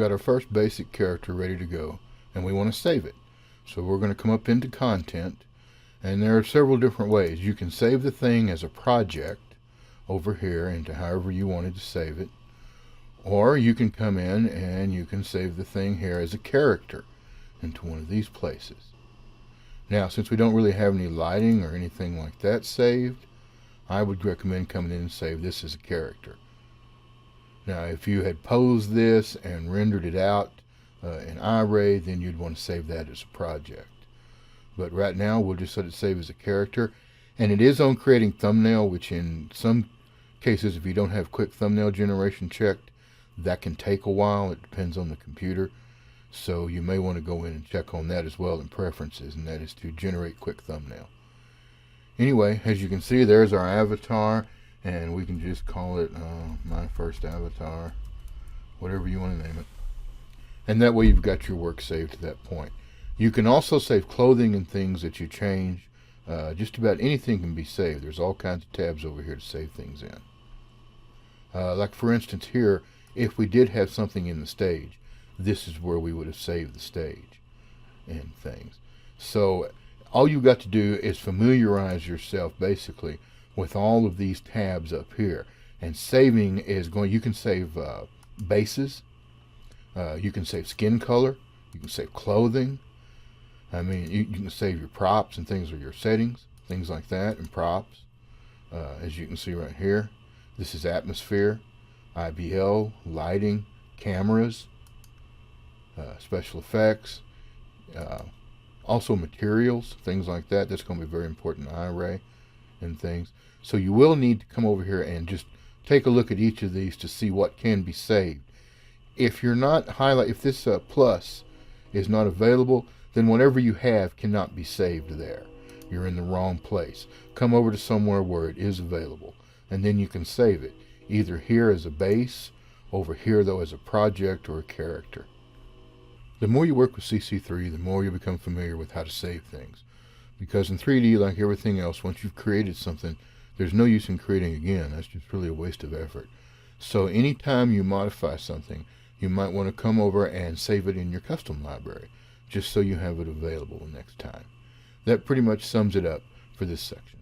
got our first basic character ready to go, and we want to save it. So we're going to come up into Content, and there are several different ways. You can save the thing as a project over here into however you wanted to save it, or you can come in and you can save the thing here as a character into one of these places. Now, since we don't really have any lighting or anything like that saved, I would recommend coming in and save this as a character. Now, if you had posed this and rendered it out in iRay, then you'd want to save that as a project. But right now, we'll just let it save as a character. And it is on creating thumbnail, which in some cases, if you don't have quick thumbnail generation checked, that can take a while. It depends on the computer. So you may want to go in and check on that as well in preferences, and that is to generate quick thumbnail. Anyway, as you can see, there's our avatar, and we can just call it my first avatar, whatever you want to name it. And that way you've got your work saved to that point. You can also save clothing and things that you change. Just about anything can be saved. There's all kinds of tabs over here to save things in. Like for instance here, if we did have something in the stage, this is where we would have saved the stage and things. So all you got to do is familiarize yourself basically with all of these tabs up here. And saving is going, you can save bases, you can save skin color, you can save clothing. I mean, you can save your props and things, or your settings, things like that, and props. As you can see right here, this is atmosphere, IBL, lighting, cameras, special effects, also materials, things like that. That's going to be very important in iRay and things. So you will need to come over here and just take a look at each of these to see what can be saved. If you're not if this plus is not available, then whatever you have cannot be saved there. You're in the wrong place. Come over to somewhere where it is available, and then you can save it, either here as a base, over here though as a project or a character. The more you work with CC3, the more you become familiar with how to save things. Because in 3D, like everything else, once you've created something, there's no use in creating again. That's just really a waste of effort. So anytime you modify something, you might want to come over and save it in your custom library, just so you have it available next time. That pretty much sums it up for this section.